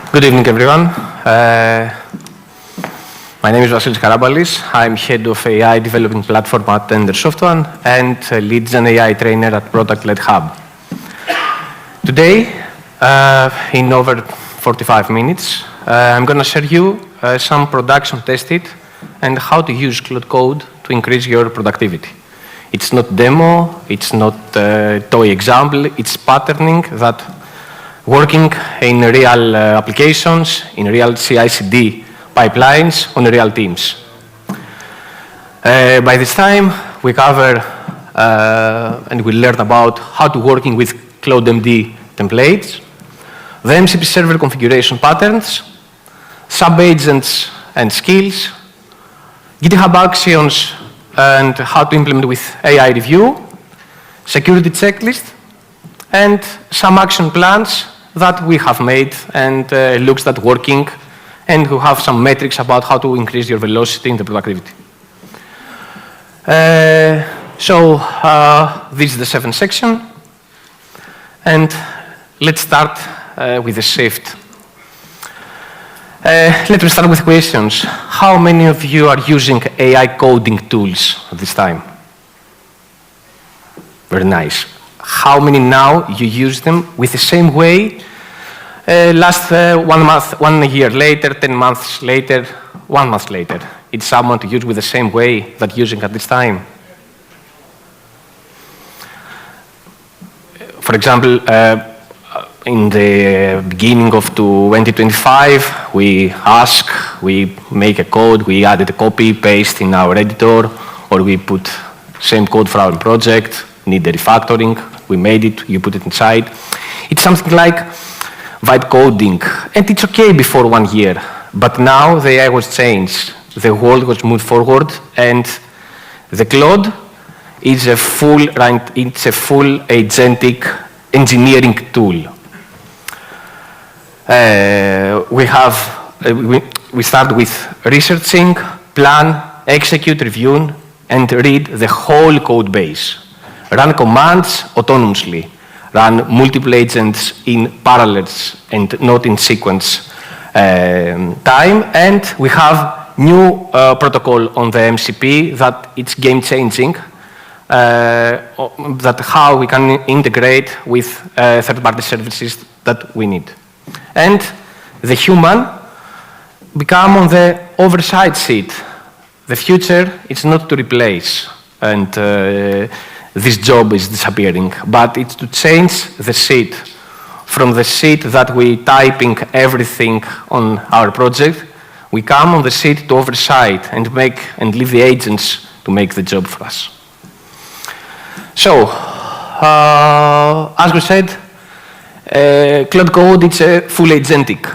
Good evening, everyone. My name is Vassilis Karabalis. I'm head of AI developing platform at Ender Software and lead an AI trainer at Product-Led Hub. Today, in over 45 minutes, I'm going to share you some production tested and how to use Claude Code to increase your productivity. It's not demo, it's not toy example, it's patterning that working in real applications, in real CI/CD pipelines, on real teams. By this time, we cover and we learn about how to working with CloudMD templates, the MCP server configuration patterns, sub-agents and skills, GitHub actions and how to implement with AI review, security checklist, and some action plans that we have made and looks that working, and we have some metrics about how to increase your velocity in the productivity. This is the 7th section, and let's start with the shift. Let me start with questions. How many of you are using AI coding tools at this time? Very nice. How many now you use them with the same way? Last 1 month, 1 year later, 10 months later, 1 month later. It's someone to use with the same way that using at this time. For example, in the beginning of 2025, we make a code, we added a copy, paste in our editor, or we put same code for our project, need the refactoring, we made it, you put it inside. It's something like vibe coding, and it's okay before 1 year, but now the AI was changed, the world was moved forward, and the Claude is a full agentic engineering tool. We start with researching, plan, execute, review, and read the whole code base. Run commands autonomously. Run multiple agents in parallels and not in sequence time. And we have new protocol on the MCP that it's game-changing, that how we can integrate with third-party services that we need. And the human become on the oversight seat. The future is not to replace, and this job is disappearing, but it's to change the seat. From the seat that we typing everything on our project, we come on the seat to oversight and leave the agents to make the job for us. So, as we said, Claude Code is a full agentic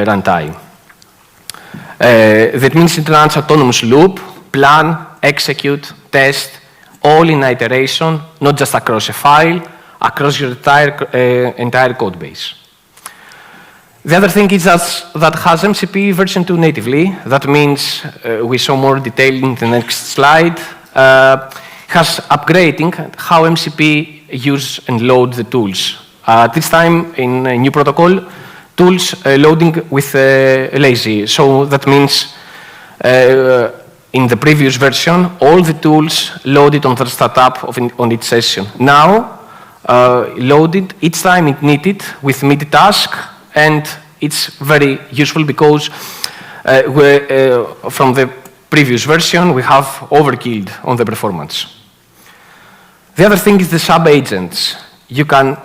runtime. That means it runs autonomous loop, plan, execute, test, all in iteration, not just across a file, across your entire code base. The other thing is that has MCP version 2 natively. That means we saw more detail in the next slide. Has upgrading how MCP use and load the tools. This time in a new protocol, tools loading with lazy. So that means in the previous version, all the tools loaded on the startup on each session. Now, loaded each time it needed with mid-task, and it's very useful because from the previous version, we have overkilled on the performance. The other thing is the sub-agents. You can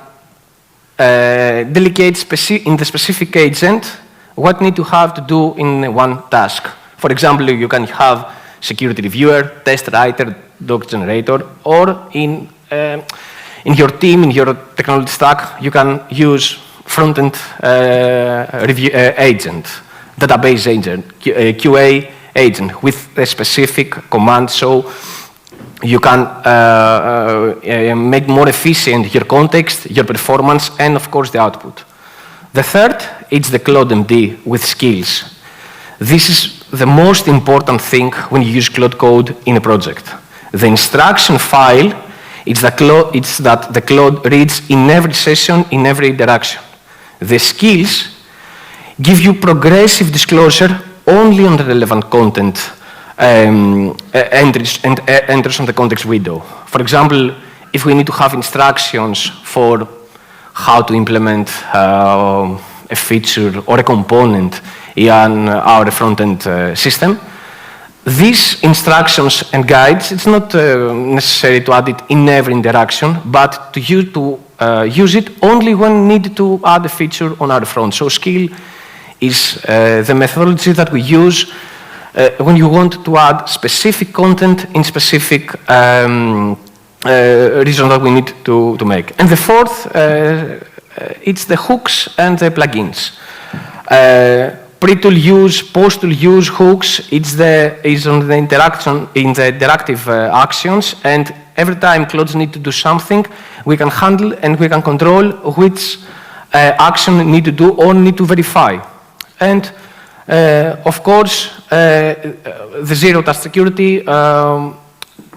delegate in the specific agent what need to have to do in one task. For example, you can have security reviewer, test writer, doc generator, or in your team, in your technology stack, you can use front-end review agent, database agent, QA agent with a specific command, so you can make more efficient your context, your performance, and of course the output. The third is the CloudMD with skills. This is the most important thing when you use Claude Code in a project. The instruction file is that the Claude reads in every session, in every interaction. The skills give you progressive disclosure only on the relevant content entries on the context window. For example, if we need to have instructions for how to implement a feature or a component in our front-end system, these instructions and guides, it's not necessary to add it in every interaction, but to use it only when needed to add a feature on our front. So skill is the methodology that we use when you want to add specific content in specific reason that we need to make. And the fourth, it's the hooks and the plugins. Pre-tool use, post-tool use hooks, is on the interaction in the interactive actions, and every time Claude needs to do something, we can handle and we can control which action need to do or need to verify. And of course, the zero-touch security,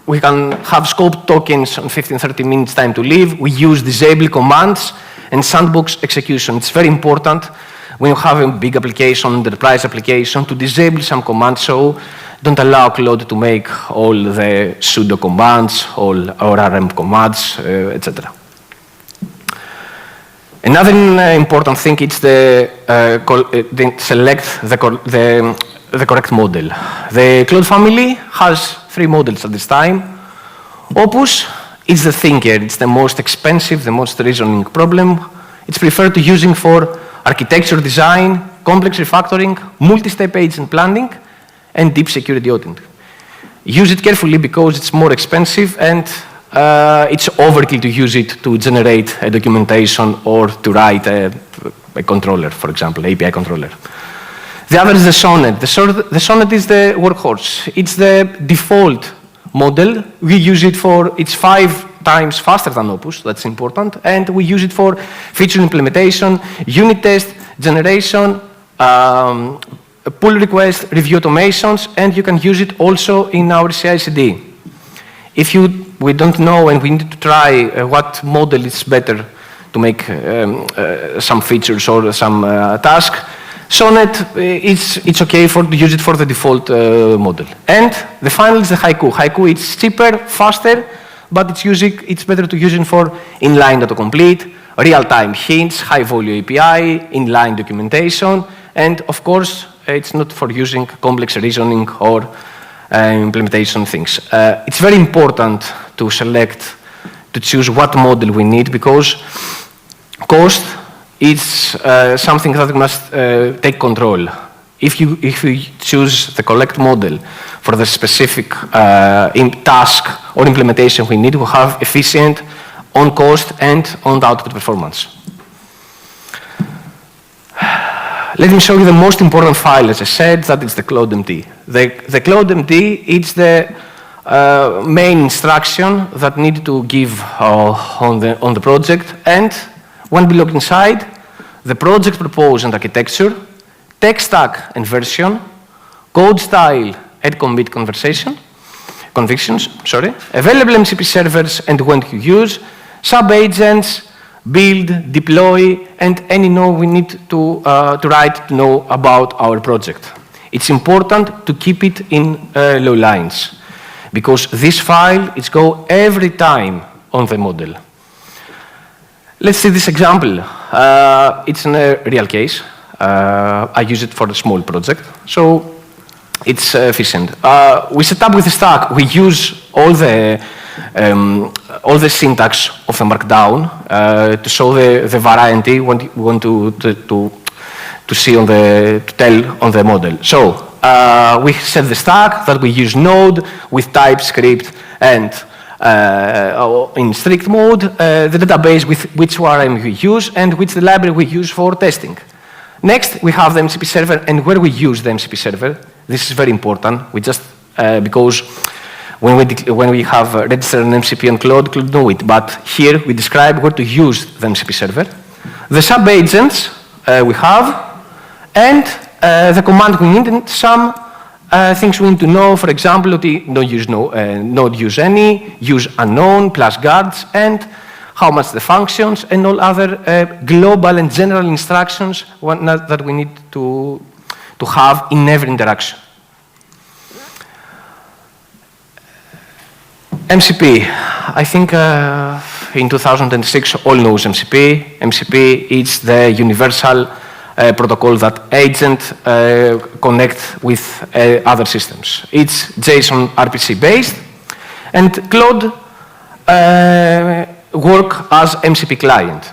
we can have scope tokens on 15-30 minutes time to leave. We use disable commands and sandbox execution. It's very important when you have a big application, enterprise application, to disable some commands, so don't allow Claude to make all the sudo commands, or RM commands, etc. Another important thing is select the correct model. The Claude family has 3 models at this time. Opus is the thinker. It's the most expensive, the most reasoning problem. It's preferred to using for architecture design, complex refactoring, multi-step agent planning, and deep security auditing. Use it carefully because it's more expensive and it's overkill to use it to generate a documentation or to write a controller, for example, API controller. The other is the Sonnet. The Sonnet is the workhorse. It's the default model. We use it for, it's 5 times faster than Opus, that's important, and we use it for feature implementation, unit test, generation, pull request, review automations, and you can use it also in our CI/CD. If we don't know and we need to try what model is better to make some features or some task, Sonnet, it's okay to use it for the default model. And the final is the Haiku. Haiku is cheaper, faster, but it's better to use it for inline autocomplete, real-time hints, high-value API, inline documentation, and of course, it's not for using complex reasoning or implementation things. It's very important to choose what model we need, because cost is something that we must take control. If you choose the correct model for the specific task or implementation we need, we have efficient on cost and on the output performance. Let me show you the most important file, as I said, that is the CloudMD. The CloudMD is the main instruction that need to give on the project, and when we look inside, the project purpose and architecture, tech stack and version, code style and commit convictions, available MCP servers and when to use, sub-agents, build, deploy, and any node we need to write to know about our project. It's important to keep it in low lines, because this file is go every time on the model. Let's see this example. It's in a real case. I use it for a small project, so it's efficient. We set up with a stack. We use all the syntax of the Markdown to show the variety we want to see to tell on the model. So we set the stack that we use Node with TypeScript and in strict mode, the database with which ORM we use and which the library we use for testing. Next, we have the MCP server and where we use the MCP server. This is very important. We just, because when we have registered an MCP on Claude know it, but here we describe where to use the MCP server. The sub-agents we have, and the command we need, and some things we need to know. For example, don't use use any, use unknown plus guards, and how much the functions, and all other global and general instructions that we need to have in every interaction. MCP. I think in 2006, all knows MCP. MCP is the universal protocol that agent connect with other systems. It's JSON RPC based, and Claude work as MCP client.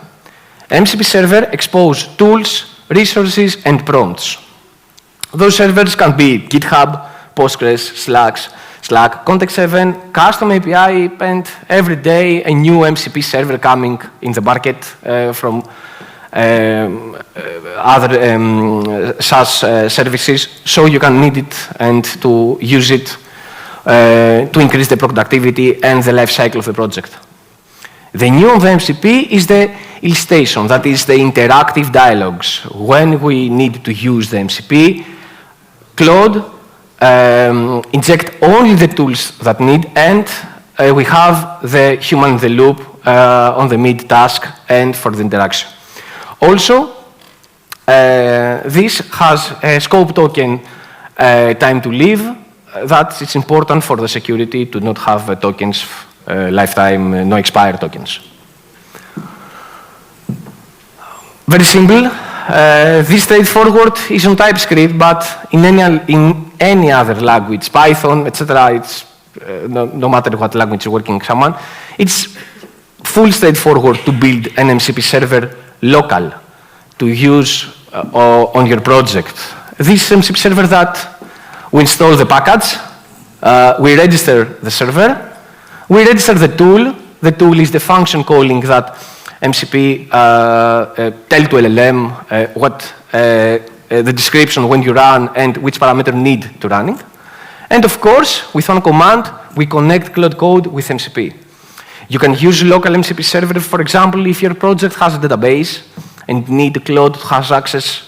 MCP server expose tools, resources, and prompts. Those servers can be GitHub, Postgres, Slack, Context7, custom API, and every day a new MCP server coming in the market from other SaaS services, so you can need it and to use it to increase the productivity and the life cycle of the project. The new on the MCP is the illustration, that is the interactive dialogues. When we need to use the MCP, Claude inject only the tools that need, and we have the human in the loop on the mid task and for the interaction. Also, this has a scope token time to live. That it's important for the security to not have tokens, lifetime, no expire tokens. Very simple. This straightforward is on TypeScript, but in any other language, Python, etc., it's no matter what language you're working someone, it's full straightforward to build an MCP server local to use on your project. This MCP server that we install the package, we register the server, we register the tool. The tool is the function calling that MCP tell to LLM what the description when you run and which parameter need to running. And of course, with one command, we connect Claude Code with MCP. You can use local MCP server, for example, if your project has a database and need Claude to have access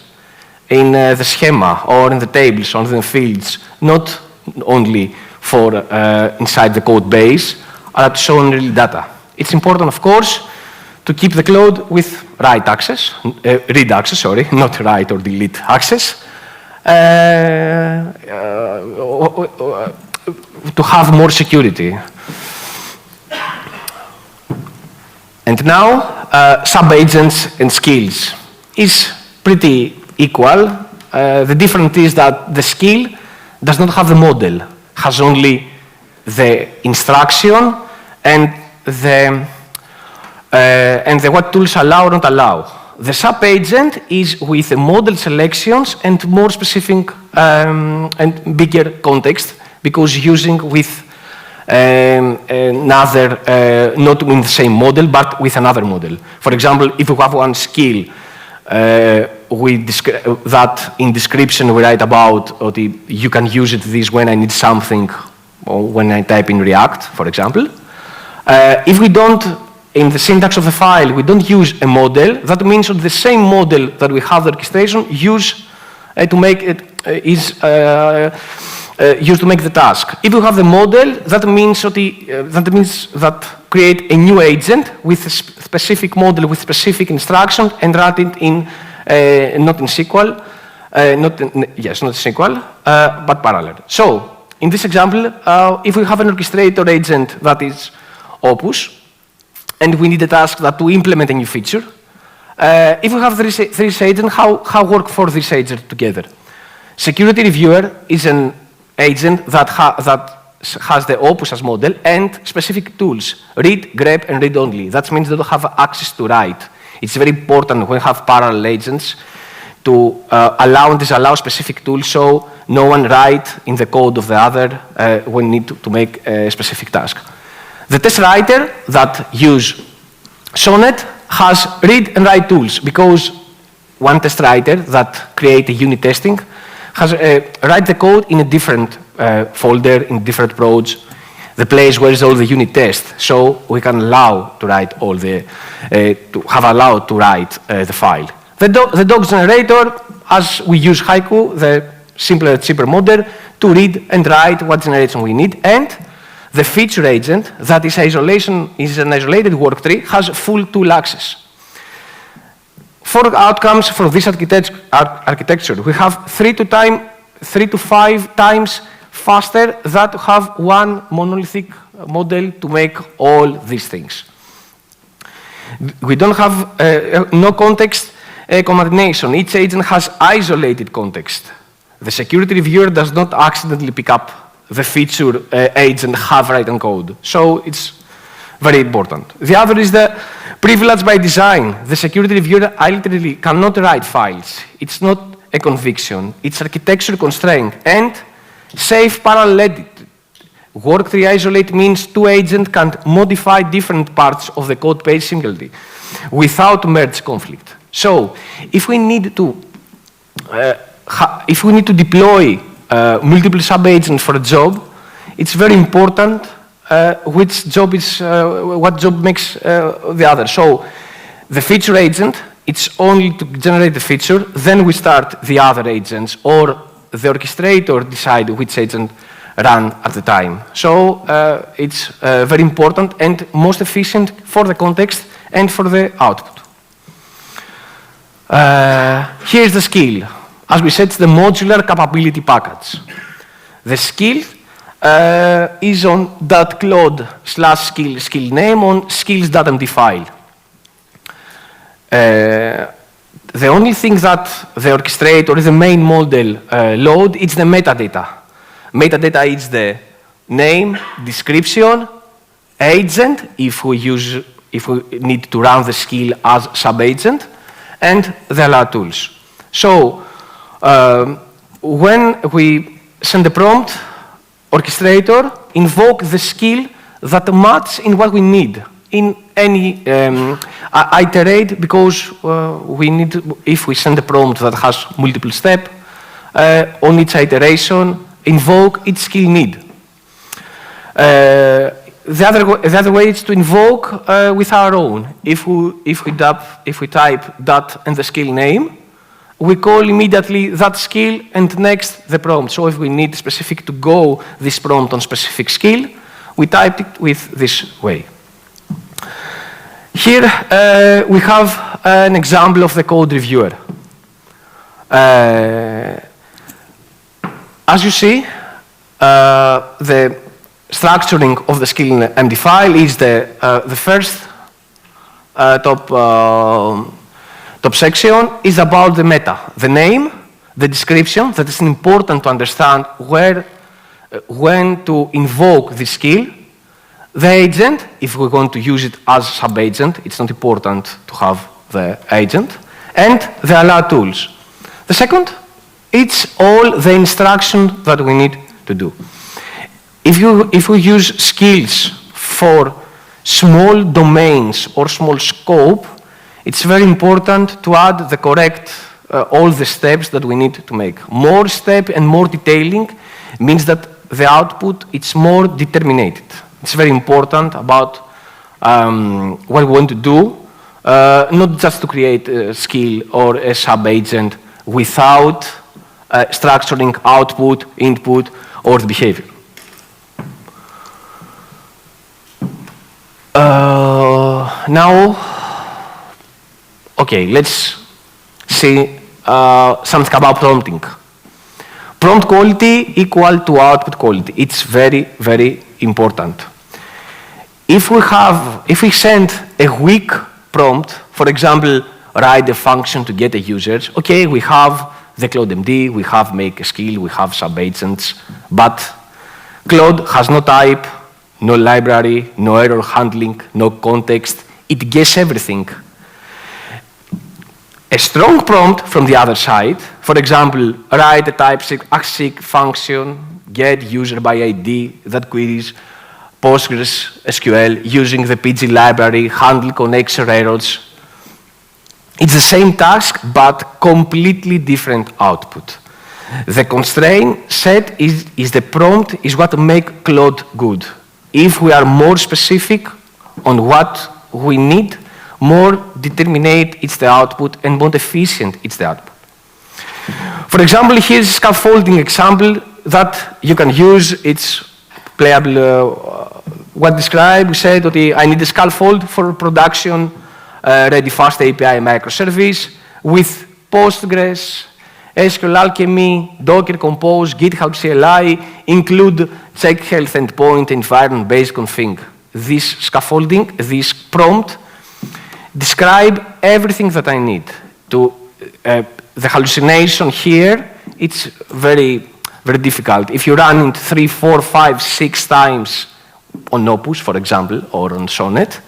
in the schema or in the tables or in the fields, not only for inside the code base, to show real data. It's important, of course, to keep the Claude with read access, sorry, not write or delete access, to have more security. And now, sub-agents and skills is pretty equal. The difference is that the skill does not have the model, has only the instruction and the what tools allow or not allow. The sub-agent is with the model selections and more specific and bigger context, because using with another, not in the same model, but with another model. For example, if you have one skill, that in description we write about, or you can use it this when I need something, or when I type in React, for example. If we don't, in the syntax of the file, we don't use a model, that means that the same model that we have the orchestration use to make it used to make the task. If you have the model, that means that create a new agent with a specific model with specific instruction and run it in not in SQL, not in SQL, but parallel. So in this example, if we have an orchestrator agent that is Opus, and we need a task that to implement a new feature, if we have this agent, how work for this agent together? Security reviewer is an agent that has the Opus as model and specific tools, read, grep, and read only. That means they don't have access to write. It's very important when we have parallel agents to allow and disallow specific tools, so no one write in the code of the other when need to make a specific task. The test writer that use Sonnet has read and write tools, because one test writer that create a unit testing has write the code in a different folder, in different projects, the place where is all the unit test, so we can allow to write all the, to have allowed to write the file. The doc generator, as we use Haiku, the simpler, cheaper model, to read and write what generation we need, and The feature agent, that is an isolated work tree, has full tool access. For outcomes from this architecture, we have 3 to 5 times faster than to have one monolithic model to make all these things. We don't have no context concatenation. Each agent has isolated context. The security reviewer does not accidentally pick up the feature agent have written code. So it's very important. The other is the privilege by design. The security reviewer literally cannot write files. It's not a conviction. It's architecture constraint and safe parallel edit. Work tree isolate means 2 agents can modify different parts of the code base singly without merge conflict. So if we need to deploy multiple sub-agents for a job, it's very important what job makes the other. So the feature agent, it's only to generate the feature, then we start the other agents, or the orchestrator decide which agent run at the time. So it's very important and most efficient for the context and for the output. Here's the skill. As we said, it's the modular capability package. The skill is on .claude/skill name on skills.md file. The only thing that the orchestrator, the main model, load is the metadata. Metadata is the name, description, agent, if we need to run the skill as sub-agent, and the allow tools. So when we send the prompt, orchestrator invoke the skill that match in what we need in any iterate, because we need, if we send a prompt that has multiple steps, on each iteration, invoke each skill need. The other way is to invoke with our own. If we type that and the skill name, we call immediately that skill and next the prompt. So if we need specific to go this prompt on specific skill, we type it with this way. Here we have an example of the code reviewer. As you see, the structuring of the skill MD file is the first top section is about the meta, the name, the description, that is important to understand when to invoke the skill, the agent, if we want to use it as sub-agent, it's not important to have the agent, and the allow tools. The second, it's all the instruction that we need to do. If we use skills for small domains or small scope, it's very important to add the correct, all the steps that we need to make. More step and more detailing means that the output is more determined. It's very important about what we want to do, not just to create a skill or a sub-agent without structuring output, input, or the behavior. Now, okay, let's see something about prompting. Prompt quality equal to output quality. It's very, very important. If we send a weak prompt, for example, write a function to get a user, okay, we have the Claude MD, we have make a skill, we have sub-agents, but Claude has no type, no library, no error handling, no context. It guesses everything. A strong prompt from the other side, for example, write a type-seq function, get user by ID that queries PostgreSQL using the PG library, handle connection errors. It's the same task, but completely different output. The constraint set is the prompt is what makes Claude good. If we are more specific on what we need, more determinate it's the output and more efficient it's the output. For example, here's a scaffolding example that you can use. It's playable, what described, we said that I need a scaffold for production, ready fast API microservice with Postgres, SQL Alchemy, Docker Compose, GitHub CLI, include check health endpoint, environment-based config. This scaffolding, this prompt, describe everything that I need. The hallucination here, it's very, very difficult. If you run it 3, 4, 5, 6 times on Opus, for example, or on Sonnet,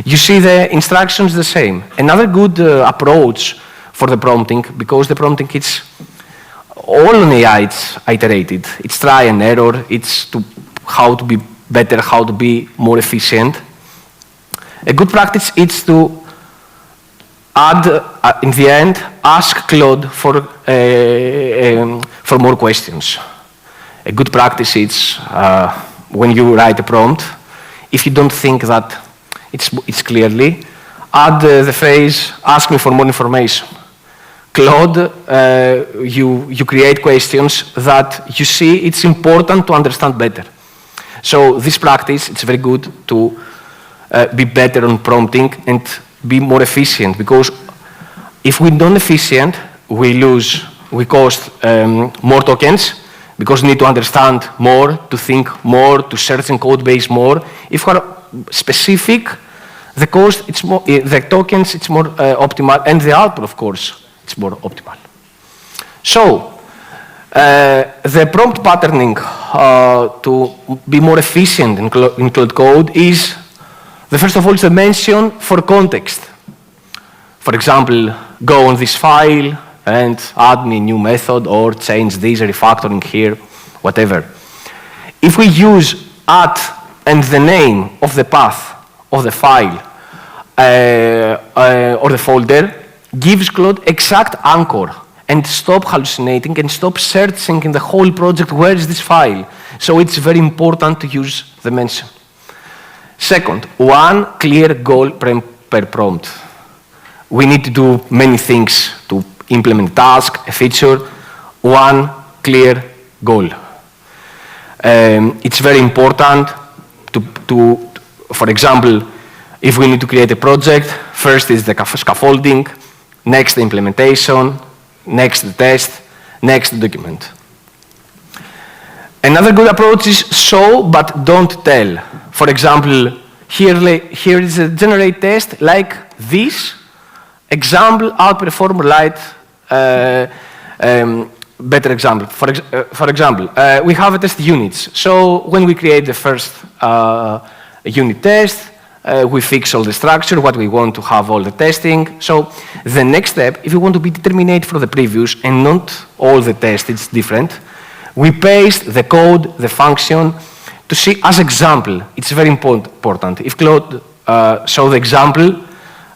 you see the instructions the same. Another good approach for the prompting, because the prompting, it's all on AI, it's iterated. It's try and error, it's how to be better, how to be more efficient. A good practice is to add, in the end, ask Claude for more questions. A good practice is when you write a prompt, if you don't think that it's clearly, add the phrase, ask me for more information. Claude, you create questions that you see it's important to understand better. So this practice, it's very good to be better on prompting and be more efficient, because if we're not efficient, we cost more tokens, because we need to understand more, to think more, to search in code base more. If we're specific, the cost, it's more, the tokens, it's more optimal, and the output, of course, it's more optimal. So, the prompt patterning to be more efficient in Claude Code is, first of all, the mention for context. For example, go on this file and add me a new method, or change this, refactoring here, whatever. If we use @ and the name of the path of the file or the folder, gives Claude exact anchor and stop hallucinating and stop searching in the whole project, where is this file? So it's very important to use the mention. Second, one clear goal per prompt. We need to do many things to implement a task, a feature, one clear goal. It's very important to, for example, if we need to create a project, first is the scaffolding, next the implementation, next the test, next the document. Another good approach is show but don't tell. For example, here is a generate test like this. Example, outperform light, better example. For example, we have a test units. So when we create the first unit test, we fix all the structure, what we want to have all the testing. So the next step, if you want to be determinate for the previous and not all the tests, it's different, we paste the code, the function, to see as example. It's very important. If Claude show the example,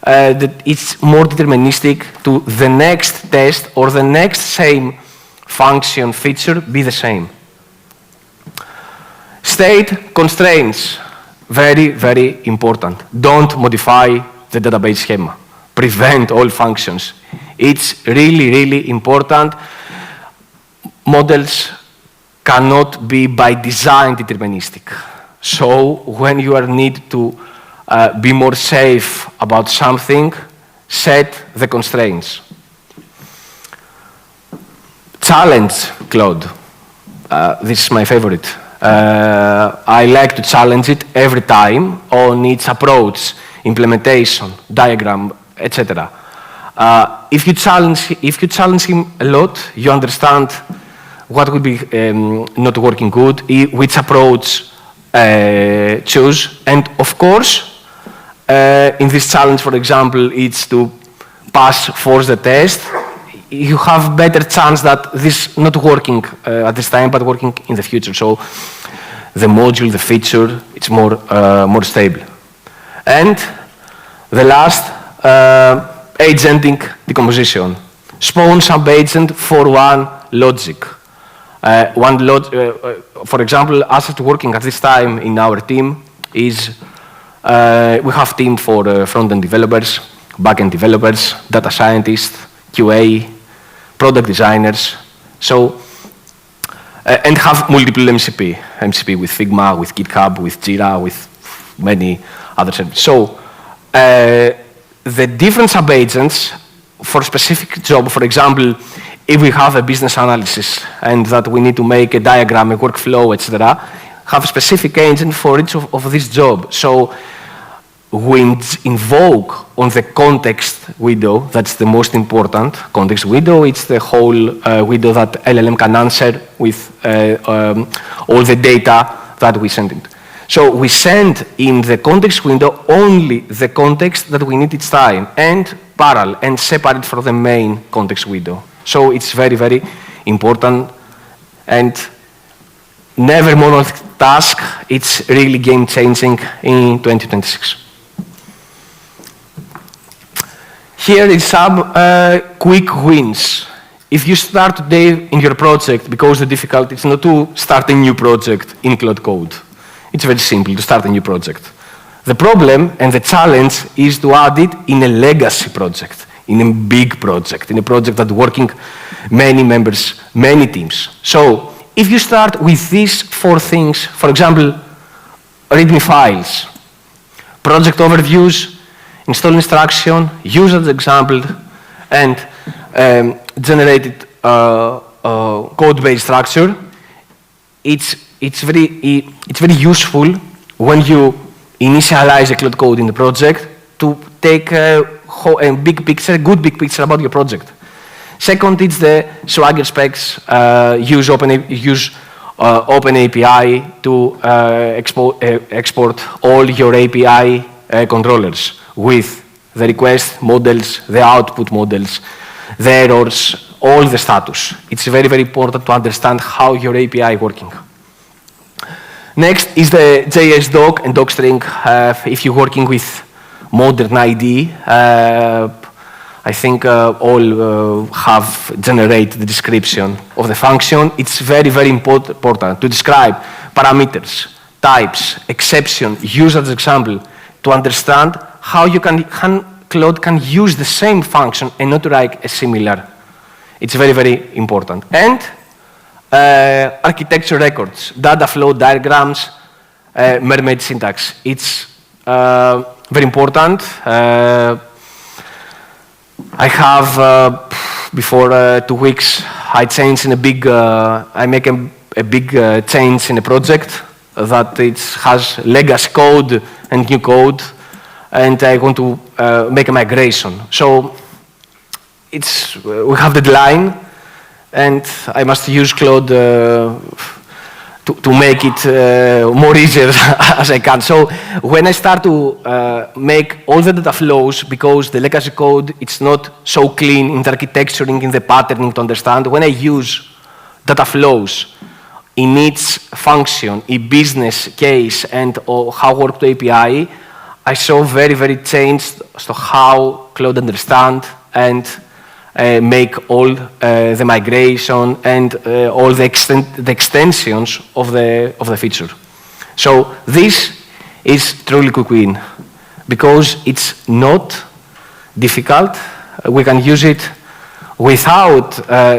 that it's more deterministic to the next test or the next same function feature be the same. State constraints, very, very important. Don't modify the database schema. Prevent all functions. It's really, really important. Models cannot be by design deterministic. So when you need to be more safe about something, set the constraints. Challenge Claude. This is my favorite. I like to challenge it every time on its approach, implementation, diagram, etc. If you challenge him a lot, you understand what would be not working good, which approach choose, and of course, in this challenge, for example, it's to force the test. You have better chance that this not working at this time, but working in the future. So the module, the feature, it's more stable. And the last, agentic decomposition. Spawn sub-agent for one logic. For example, as it's working at this time in our team is we have team for front-end developers, back-end developers, data scientists, QA, product designers. So and have multiple MCP with Figma, with GitHub, with Jira, with many other services. So the different sub-agents for a specific job, for example, if we have a business analysis and that we need to make a diagram, a workflow, etc., have a specific agent for each of this job. So we invoke on the context window, that's the most important context window. It's the whole window that LLM can answer with all the data that we send it. So we send in the context window only the context that we need each time, and parallel and separate from the main context window. So it's very, very important, and never monolithic task. It's really game-changing in 2026. Here is some quick wins. If you start today in your project, because the difficulty is not to start a new project in Claude Code. It's very simple to start a new project. The problem and the challenge is to add it in a legacy project, in a big project, in a project that's working many members, many teams. So if you start with these 4 things, for example, README files, project overviews, install instruction, use as example, and generated code-based structure, it's very useful when you initialize a Claude Code in the project to take a big picture, a good big picture about your project. Second, it's the Swagger specs. Use Open API to export all your API controllers with the request models, the output models, the errors, all the status. It's very, very important to understand how your API is working. Next is the JS doc and docstring. If you're working with modern ID, I think all have generated the description of the function. It's very, very important to describe parameters, types, exception, use as example, to understand how you Claude can use the same function and not write a similar. It's very, very important. And architecture records, data flow diagrams, mermaid syntax. It's very important. I have, before 2 weeks, I changed in a big, I make a big change in a project that it has legacy code and new code, and I want to make a migration. So we have the deadline, and I must use Claude to make it more easier as I can. So when I start to make all the data flows, because the legacy code, it's not so clean in the architecturing, in the patterning to understand, when I use data flows in each function, in business case, and how work to API, I saw very, very changed as to how Claude understand and make all the migration and all the extensions of the feature. So this is truly quick win, because it's not difficult. We can use it without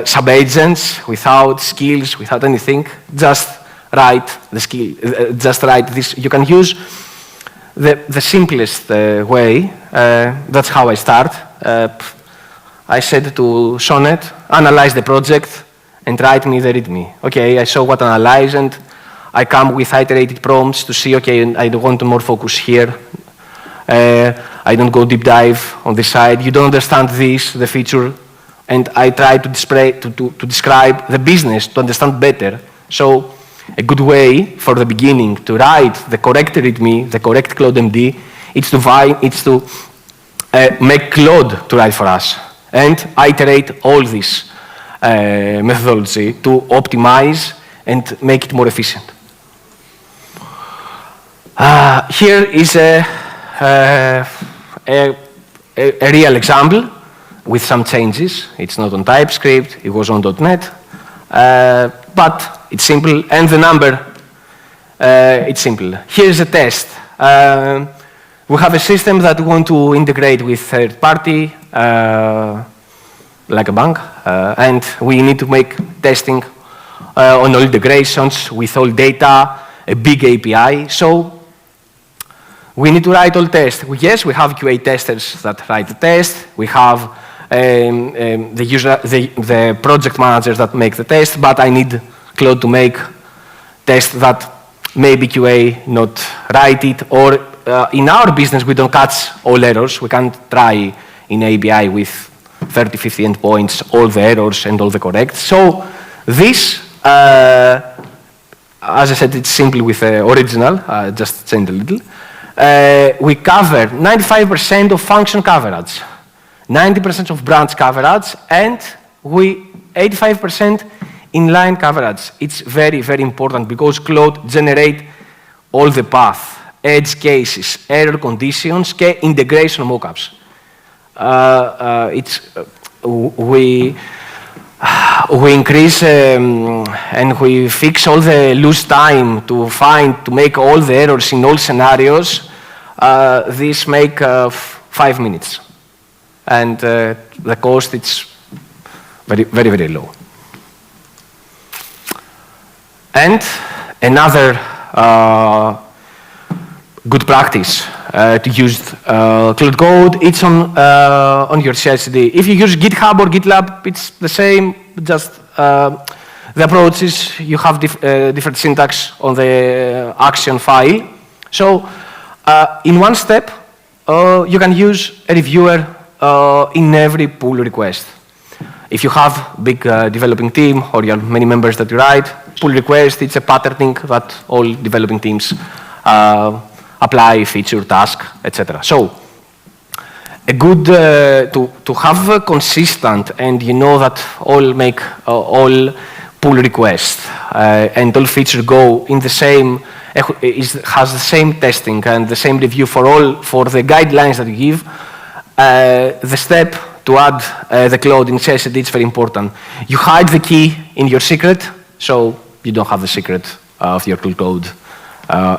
sub-agents, without skills, without anything. Just write the skill. Just write this. You can use the simplest way. That's how I start. I said to Sonnet, analyze the project and write me the README. Okay, I saw what analyze, and I come with iterated prompts to see, okay, I want to more focus here. I don't go deep dive on this side. You don't understand this, the feature, and I try to describe the business to understand better. So a good way for the beginning to write the correct README, the correct Claude MD, it's to make Claude to write for us and iterate all this methodology to optimize and make it more efficient. Here is a real example with some changes. It's not on TypeScript, it was on .NET, but it's simple, and the number, it's simple. Here's a test. We have a system that we want to integrate with third party, like a bank, and we need to make testing on all integrations, with all data, a big API. So we need to write all tests. Yes, we have QA testers that write the test. We have the project managers that make the test, but I need Claude to make tests that maybe QA not write it, or in our business, we don't catch all errors. We can't try in API with 30, 50 endpoints, all the errors and all the correct. So this, as I said, it's simply with the original, just change a little. We cover 95% of function coverage, 90% of branch coverage, and 85% inline coverage. It's very, very important because Claude generates all the path, edge cases, error conditions, integration mockups. We increase and we fix all the loose time to make all the errors in all scenarios. This make 5 minutes, and the cost it's very, very, very low. And another good practice to use Claude Code, it's on your CI/CD. If you use GitHub or GitLab, it's the same, just the approach is you have different syntax on the action file. So in one step, you can use a reviewer in every pull request. If you have a big developing team or you have many members that you write, pull request, it's a patterning that all developing teams apply, feature, task, etc. So a good, to have a consistent, and you know that all make all pull requests and all features go in the same, has the same testing and the same review for the guidelines that you give. The step to add the Claude in CI/CD is very important. You hide the key in your secret, so you don't have the secret of your Claude Code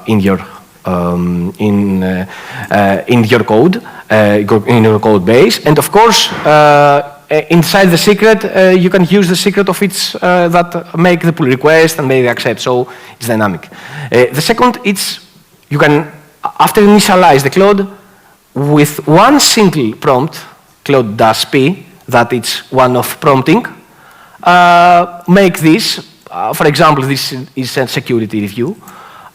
in your code, in your code base. And of course, inside the secret, you can use the secret of its that make the pull request and maybe accept. So it's dynamic. The second, it's you can after initialize the Claude with one single prompt, Claude does P, that it's one of prompting. Make this, for example, this is a security review,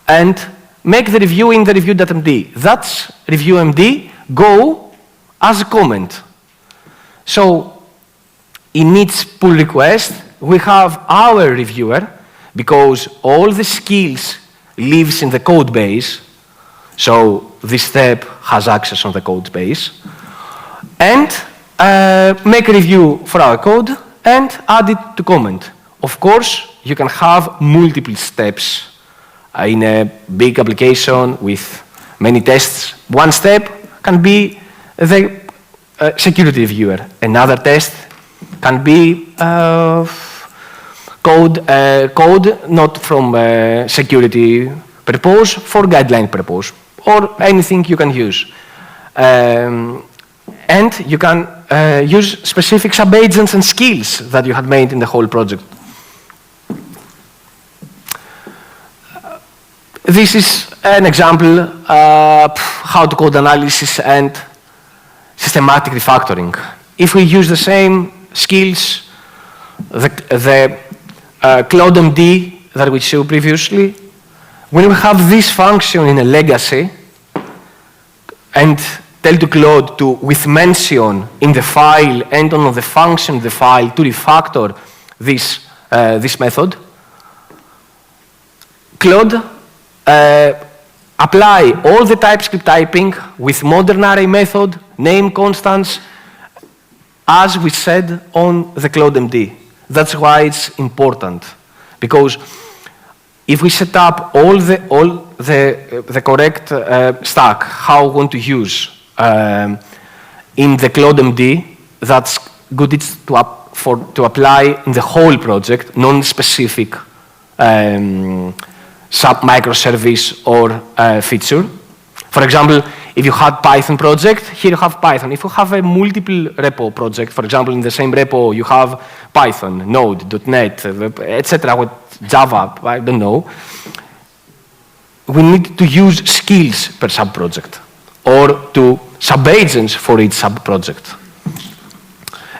and make the review in the review.md. That's review.md go as a comment. So in each pull request, we have our reviewer, because all the skills lives in the code base. So this step has access on the code base. And make a review for our code and add it to comment. Of course, you can have multiple steps in a big application with many tests. One step can be the security reviewer. Another test can be code not from security purpose, for guideline purpose, or anything you can use. And you can use specific sub-agents and skills that you had made in the whole project. This is an example of how to code analysis and systematic refactoring. If we use the same skills, the CloudMD that we showed previously, when we have this function in a legacy and tell to Claude to, with mention in the file and on the function in the file to refactor this, this method, Claude apply all the TypeScript typing with modern array method, name constants, as we said on the CloudMD. That's why it's important, because if we set up all the correct stack, how we want to use in the CloudMD, that's good to apply in the whole project, non-specific sub-microservice or feature. For example, If you had Python project, here you have Python. If you have a multiple repo project, for example, in the same repo you have Python, Node, .NET, etc., what Java, I don't know, we need to use skills per sub-project or to sub-agents for each sub-project.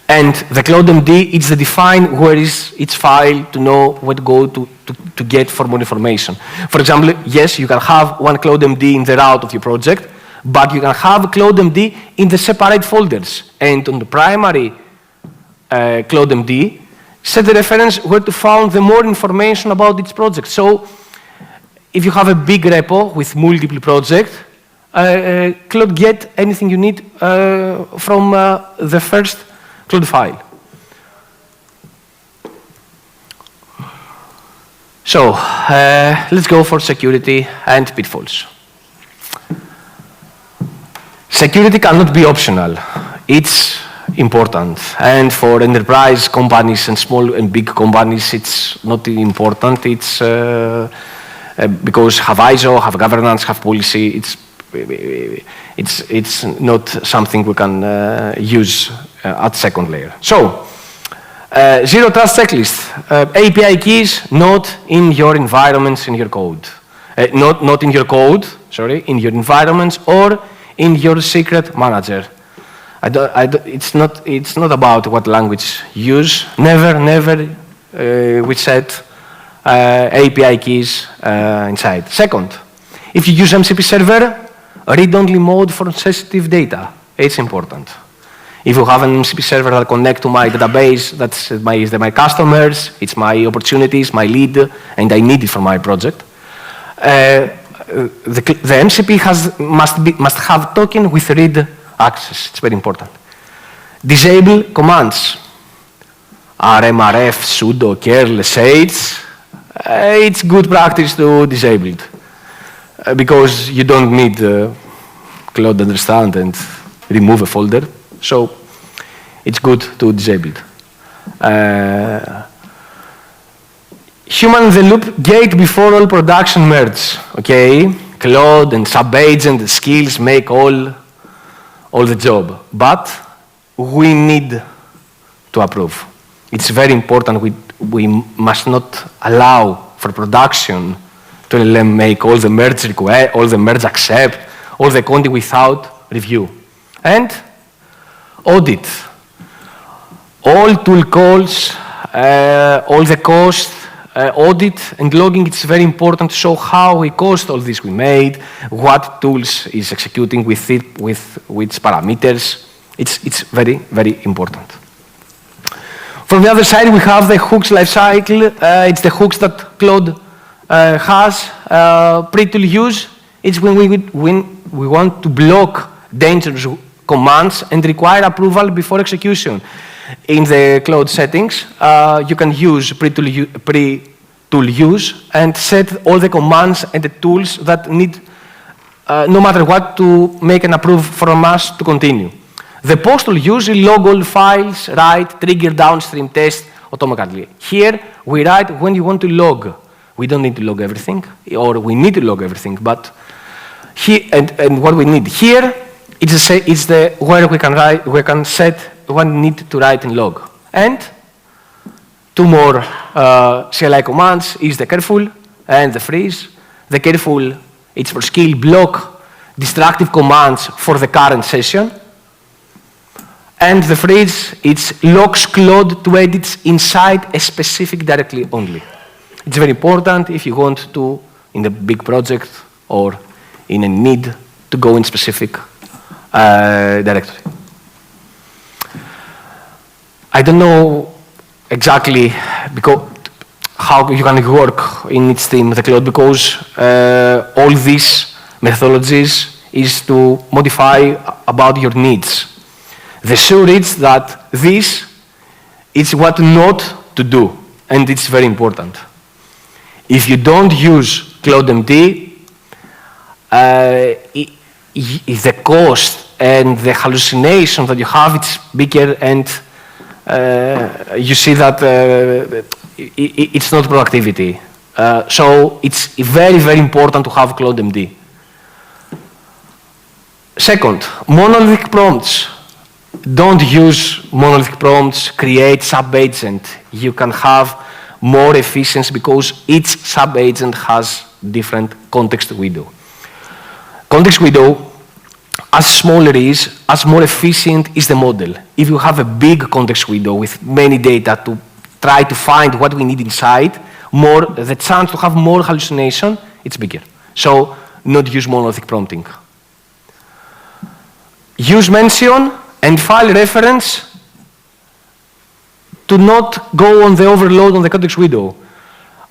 And the ClodeMD is the define where is each file to know where to go to get for more information. For example, yes, you can have one ClodeMD in the route of your project, but you can have ClodeMD in the separate folders. And on the primary ClodeMD, set the reference where to find the more information about each project. So if you have a big repo with multiple projects, Claude get anything you need from the first Claude file. So let's go for security and pitfalls. Security cannot be optional. It's important. And for enterprise companies and small and big companies, it's not important. It's because have ISO, have governance, have policy. It's not something we can use at second layer. So, zero trust checklist. API keys not in your environments in your code. Not in your code, sorry, in your environments or in your secret manager. It's not about what language you use. Never we set API keys inside. Second, if you use MCP server, read-only mode for sensitive data. It's important. If you have an MCP server that connects to my database, that's my customers, it's my opportunities, my lead, and I need it for my project. The MCP must have token with read access. It's very important. Disable commands. RMRF, sudo, curl, sh. It's good practice to disable it because you don't need Claude understand and remove a folder. So it's good to disable it. Human in the loop gate before all production merge. Okay, Claude and sub-agent skills make all the job, but we need to approve. It's very important. We must not allow for production to LLM make all the merge request, all the merge accept, all the content without review. And audit. All tool calls, all the cost, audit and logging, it's very important to show how we cost all this we made, what tools is executing with it, with which parameters. It's very, very important. From the other side, we have the hooks lifecycle. It's the hooks that Claude has. Pre-tool use, it's when we want to block dangerous commands and require approval before execution. In the Claude settings, you can use pre-tool use and set all the commands and the tools that need, no matter what, to make an approve from us to continue. The post-tool use will log all files, write, trigger downstream test automatically. Here, we write when you want to log. We don't need to log everything, or we need to log everything, but here, and what we need here, it's where we can set one need to write and log. And two more CLI commands is the careful and the freeze. The careful, it's for skill block, destructive commands for the current session. And the freeze, it's locks Claude to edits inside a specific directory only. It's very important if you want to, in a big project or in a need, to go in specific directory. I don't know exactly how you can work in each team with the Claude because all these methodologies is to modify about your needs. The sure is that this is what not to do, and it's very important. If you don't use ClodeMD, if the cost and the hallucination that you have, it's bigger, and you see that it's not productivity. So it's very, very important to have ClodeMD. Second, monolithic prompts. Don't use monolithic prompts, create sub-agent. You can have more efficiency because each sub-agent has different context window. Context window, as smaller it is, as more efficient is the model. If you have a big context window with many data to try to find what we need inside, the chance to have more hallucination, it's bigger. So, not use monolithic prompting. Use mention and file reference to not go on the overload on the context window.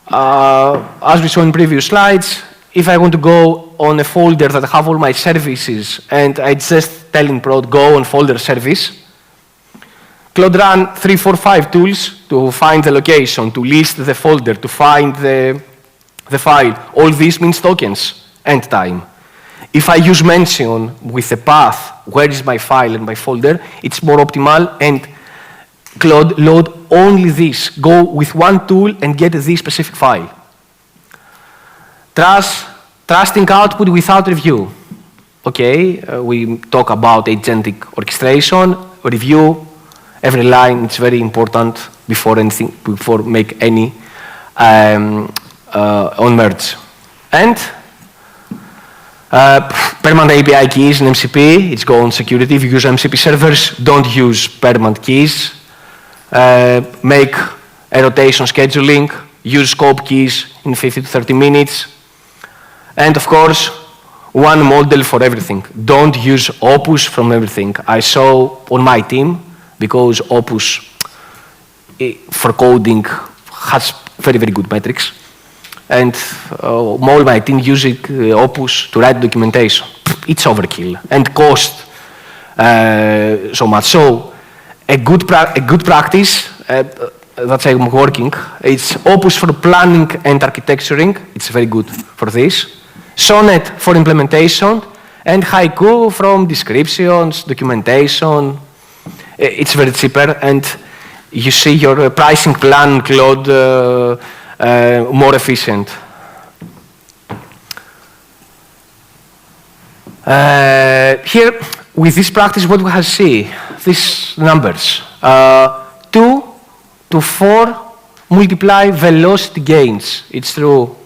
As we saw in previous slides, if I want to go on a folder that have all my services and I just tell in prod, go on folder service, Claude ran 3, 4, 5 tools to find the location, to list the folder, to find the file. All this means tokens and time. If I use mention with the path, where is my file and my folder, it's more optimal, and Claude load only this. Go with one tool and get this specific file. Trusting output without review. Okay, we talk about agentic orchestration. Review every line, it's very important before make any on merge. And permanent API keys in MCP, it's go on security. If you use MCP servers, don't use permanent keys. Make a rotation scheduling, use scope keys in 50 to 30 minutes. And of course, one model for everything. Don't use Opus from everything. I saw on my team, because Opus for coding has very, very good metrics. And all my team using Opus to write documentation. It's overkill and cost so much. So a good practice that I'm working, it's Opus for planning and architecturing. It's very good for this. Sonnet for implementation, and Haiku from descriptions, documentation. It's very cheaper, and you see your pricing plan, Claude, more efficient. Here, with this practice, what we have see, these numbers. 2 to 4 multiply velocity gains. It's true.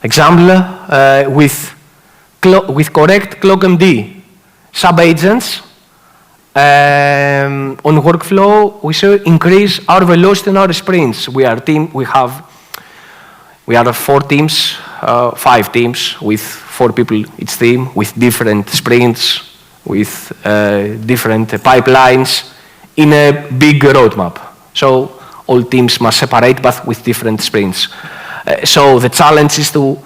Example, with correct ClockMD sub-agents on workflow, we should increase our velocity in our sprints. We are 4 teams, 5 teams with 4 people each team, with different sprints, with different pipelines in a big roadmap. So all teams must separate, but with different sprints. So the challenge is to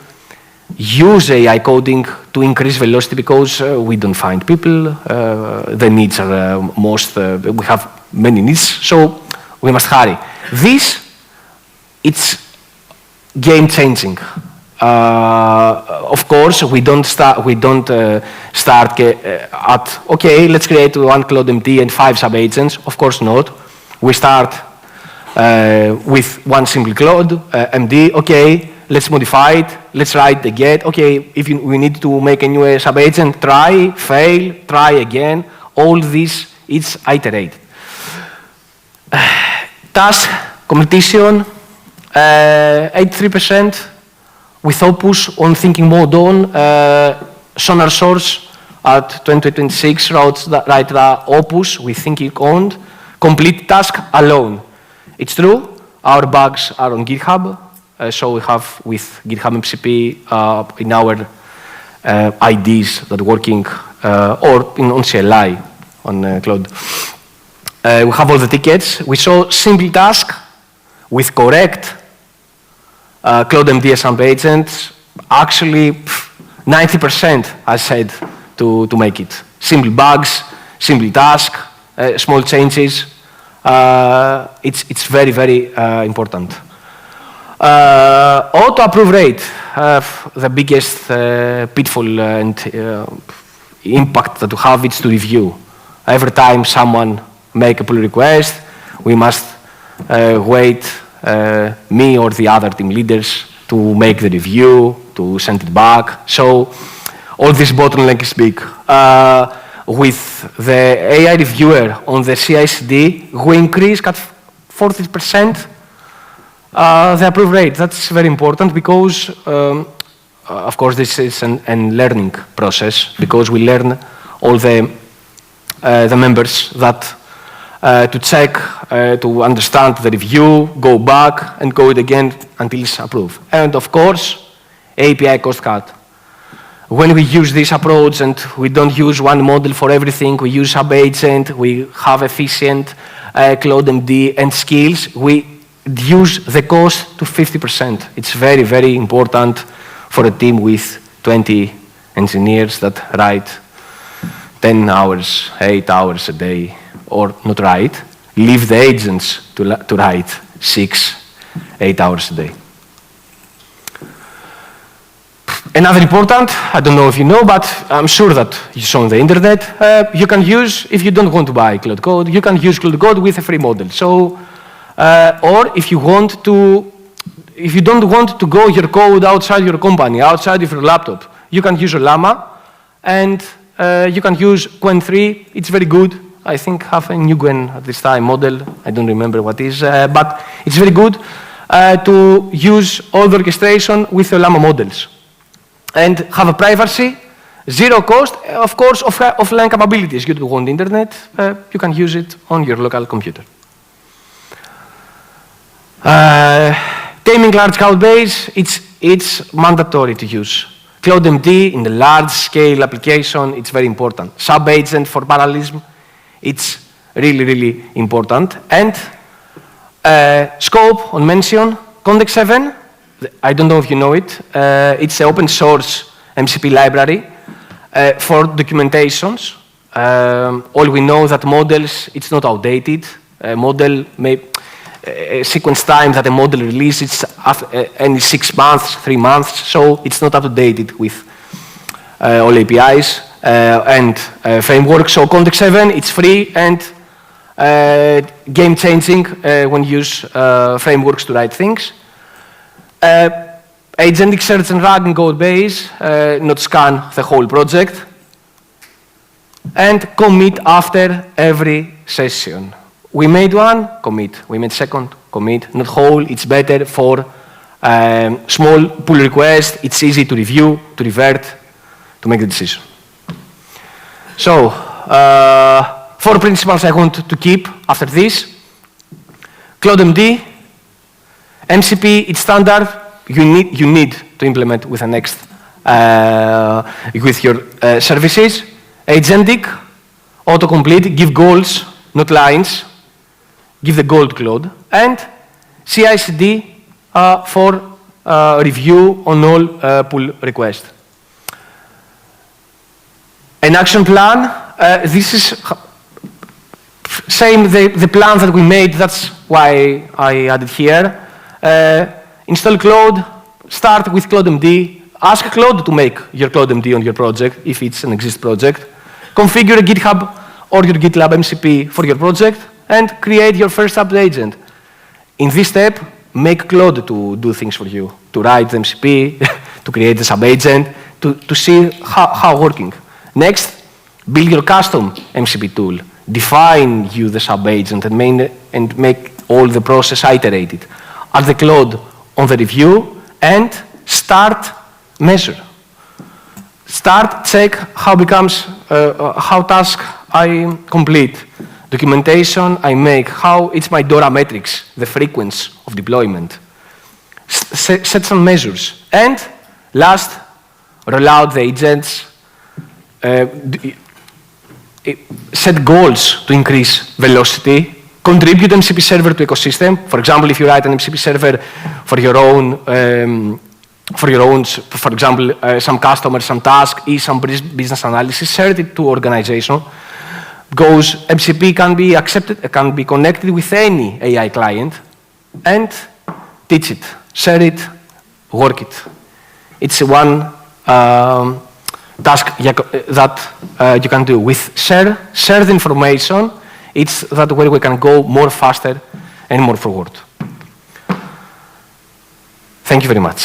use AI coding to increase velocity because we don't find people. The needs are we have many needs, so we must hurry. This, it's game-changing. Of course, we don't start at, okay, let's create one CloudMD and 5 sub-agents. Of course not. We start with one simple Claude, MD, okay, let's modify it, let's write the get, okay, if we need to make a new sub-agent, try, fail, try again, all this, it's iterated. Task completion, 83% with Opus on thinking mode on, Sonar Source at 2026 write Opus with thinking on, complete task alone. It's true, our bugs are on GitHub, so we have with GitHub MCP in our IDs that working, or on CLI on Claude. We have all the tickets. We saw simple task with correct CloudMD sub-agents. Actually, 90%, I said, to make it. Simple bugs, simple task, small changes. It's very, very important. Auto-approve rate, the biggest pitfall and impact that we have is to review. Every time someone make a pull request, we must wait me or the other team leaders to make the review, to send it back. So all this bottleneck is big. With the AI reviewer on the CI/CD, we increase at 40% the approve rate. That's very important because, of course, this is a learning process because we learn all the members that to check, to understand the review, go back, and go it again until it's approved. And of course, API cost cut. When we use this approach and we don't use one model for everything, we use sub-agent, we have efficient Claude MD and skills, we reduce the cost to 50%. It's very, very important for a team with 20 engineers that write 10 hours, 8 hours a day, or not write, leave the agents to write 6, 8 hours a day. Another important, I don't know if you know, but I'm sure that you saw on the internet, you can use, if you don't want to buy Claude Code, you can use Claude Code with a free model. So, or if you don't want to go your code outside your company, outside of your laptop, you can use a Llama, and you can use Qwen 3. It's very good. I think have a new Qwen at this time model. I don't remember what is, but it's very good to use all the orchestration with the Llama models. And have a privacy, zero cost, of course, offline capabilities. You don't want internet, you can use it on your local computer. Taming large code base, it's mandatory to use. Claude MD in the large scale application, it's very important. Sub-agent for parallelism, it's really, really important. And scope on mention, Context 7, I don't know if you know it. It's an open source MCP library for documentations. All we know that models, it's not outdated. Model may sequence time that a model releases any 6 months, 3 months, so it's not updated with all APIs and frameworks. So Context 7, it's free and game-changing when you use frameworks to write things. Agentic search and RAG in code base, not scan the whole project. And commit after every session. We made one, commit. We made second, commit. Not whole, it's better for small pull request. It's easy to review, to revert, to make the decision. So, 4 principles I want to keep after this. Claude MD, MCP, it's standard. You need to implement with the next, with your services. Agentic, autocomplete, give goals, not lines. Give the goal to Claude. And CI/CD for review on all pull requests. An action plan, this is same the plan that we made, that's why I added here. Install Claude, start with Claude MD, ask Claude to make your Claude MD on your project, if it's an existing project. Configure a GitHub or your GitLab MCP for your project, and create your first sub-agent. In this step, make Claude to do things for you, to write the MCP, to create the sub-agent, to see how working. Next, build your custom MCP tool. Define you the sub-agent and make all the process iterated. Add the Claude on the review, and start measure. Start, check how task I complete. Documentation I make, how it's my DORA metrics, the frequency of deployment. Set some measures. And last, roll out the agents. Set goals to increase velocity. Contribute MCP server to ecosystem. For example, if you write an MCP server for your own, for example, some customer, some task, some business analysis, share it to organization. Because MCP can be accepted, can be connected with any AI client, and teach it, share it, work it. It's one task that you can do with share the information. It's that way we can go more faster and more forward. Thank you very much.